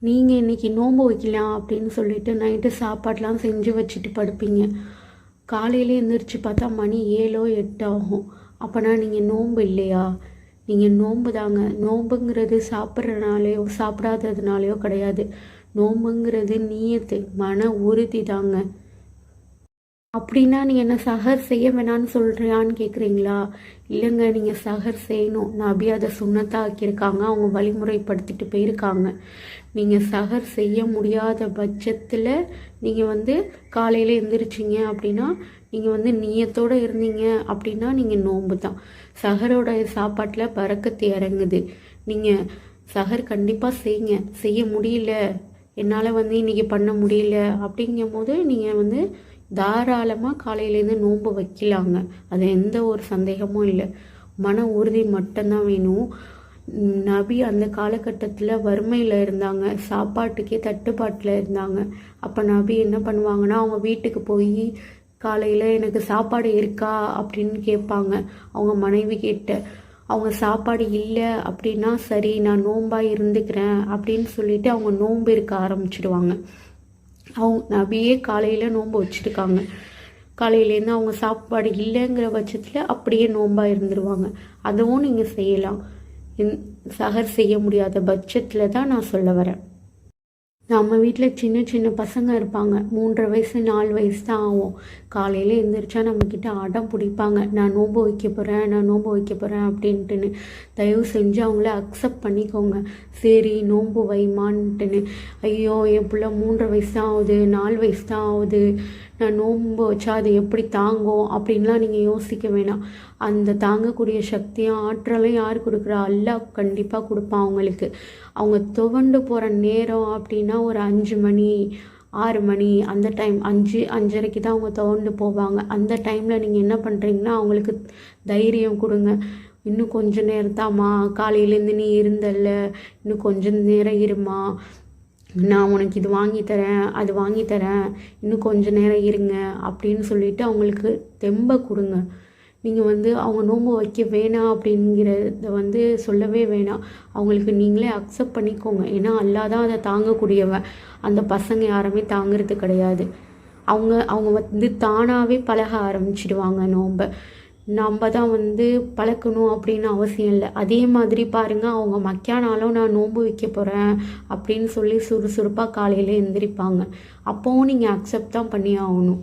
நீங்கள் இன்றைக்கி நோன்பு வைக்கலாம் அப்படின்னு சொல்லிட்டு நைட்டு சாப்பாடெலாம் செஞ்சு வச்சுட்டு படுப்பீங்க. காலையிலே எழுந்திரிச்சு பார்த்தா மணி 7 8 ஆகும். அப்போனா நீங்கள் நோன்பு இல்லையா? நீங்கள் நோன்பு தாங்க. நோன்புங்கிறது சாப்பிட்றதுனாலையோ சாப்பிடாததுனாலையோ கிடையாது. நோன்புங்கிறது நீயத்து, மன உறுதி தாங்க. அப்படின்னா நீங்கள் என்ன சஹர் செய்ய வேணான்னு சொல்கிறியான்னு கேட்குறீங்களா? இல்லைங்க, நீங்கள் சஹர் செய்யணும். நபி அதை சுன்னத்தாக ஆக்கியிருக்காங்க. அவங்க வழிமுறைப்படுத்திட்டு போயிருக்காங்க. நீங்கள் சஹர் செய்ய முடியாத பட்சத்தில் நீங்கள் காலையில் எழுந்திரிச்சிங்க அப்படின்னா நீங்கள் நியத்தோடு இருந்தீங்க அப்படின்னா நீங்கள் நோன்பு தான். சஹரோட சாப்பாட்டில் பறக்கத்து இறங்குது. நீங்கள் சஹர் கண்டிப்பாக செய்யுங்க. செய்ய முடியல, என்னால் இன்றைக்கி பண்ண முடியல அப்படிங்கும் போது நீங்கள் தாராளமாக காலையிலேருந்து நோன்பு வைக்கலாங்க. அது எந்த ஒரு சந்தேகமும் இல்லை. மன உறுதி மட்டும்தான் வேணும். நபி அந்த காலகட்டத்தில் வறுமையில் இருந்தாங்க, சாப்பாட்டுக்கே தட்டுப்பாட்டில் இருந்தாங்க. அப்போ நபி என்ன பண்ணுவாங்கன்னா, அவங்க வீட்டுக்கு போய் காலையில் எனக்கு சாப்பாடு இருக்கா அப்படின்னு கேட்பாங்க அவங்க மனைவி கிட்ட. அவங்க சாப்பாடு இல்லை அப்படின்னா சரி நான் நோன்பாக இருந்துக்கிறேன் அப்படின்னு சொல்லிட்டு அவங்க நோன்பு இருக்க ஆரம்பிச்சிடுவாங்க. அவங்க நபியே காலையில் நோன்பு வச்சுருக்காங்க. காலையிலேருந்து அவங்க சாப்பாடு இல்லைங்கிற பட்சத்தில் அப்படியே நோன்பாக இருந்துருவாங்க. அதுவும் நீங்கள் செய்யலாம். சஹர் செய்ய முடியாத பட்சத்தில் தான் நான் சொல்ல வரேன். நம்ம வீட்டில் சின்ன சின்ன பசங்க இருப்பாங்க. 3.5 வயசு 4 வயசு தான் ஆகும். காலையில் எழுந்திரிச்சா நம்மக்கிட்ட அடம் பிடிப்பாங்க, நான் நோன்பு வைக்க போகிறேன், நான் நோன்பு வைக்க போகிறேன் அப்படின்ட்டுன்னு. தயவு செஞ்சு அவங்கள அக்செப்ட் பண்ணிக்கோங்க. சரி நோன்பு வைமான்ட்டுன்னு. ஐயோ என் பிள்ளை 3.5 வயசு தான் ஆகுது, 4 வயசு தான் ஆகுது, நான் நோன்பு வச்சா அது எப்படி தாங்கும் அப்படின்லாம் நீங்கள் யோசிக்க வேணாம். அந்த தாங்கக்கூடிய சக்தியும் ஆற்றலையும் யார் கொடுக்குறா? அல்லாஹ் கண்டிப்பாக கொடுப்பான் அவங்களுக்கு. அவங்க துவண்டு போகிற நேரம் அப்படின்னா ஒரு 5 மணி 6 மணி அந்த டைம், 5:30க்கு தான் அவங்க துவண்டு போவாங்க. அந்த டைமில் நீங்கள் என்ன பண்ணுறீங்கன்னா அவங்களுக்கு தைரியம் கொடுங்க. இன்னும் கொஞ்சம் நேரம் தாம்மா, காலையிலேருந்து நீ இருந்தல்ல, இன்னும் கொஞ்சம் நேரம் இருமா, நான் உனக்கு இது வாங்கித்தரேன் அது வாங்கித்தரேன், இன்னும் கொஞ்சம் நேரம் இருங்க அப்படின்னு சொல்லிட்டு அவங்களுக்கு தெம்ப கொடுங்க. நீங்கள் அவங்க நோன்பு வைக்க வேணாம் அப்படிங்கிறத சொல்லவே வேணாம். அவங்களுக்கு நீங்களே அக்செப்ட் பண்ணிக்கோங்க. ஏன்னா அல்லாஹ் தான் அதை தாங்கக்கூடியவன். அந்த பசங்க யாருமே தாங்கிறது கிடையாது. அவங்க தானாகவே பழக ஆரம்பிச்சிடுவாங்க நோன்பை. நம்ம தான் பழக்கணும் அப்படின்னு அவசியம் இல்லை. அதே மாதிரி பாருங்கள், அவங்க மக்கியானாலும் நான் நோன்பு வைக்க போகிறேன் அப்படின்னு சொல்லி சுறுசுறுப்பாக காலையில் எந்திரிப்பாங்க. அப்போவும் நீங்கள் அக்செப்ட் தான் பண்ணி ஆகணும்.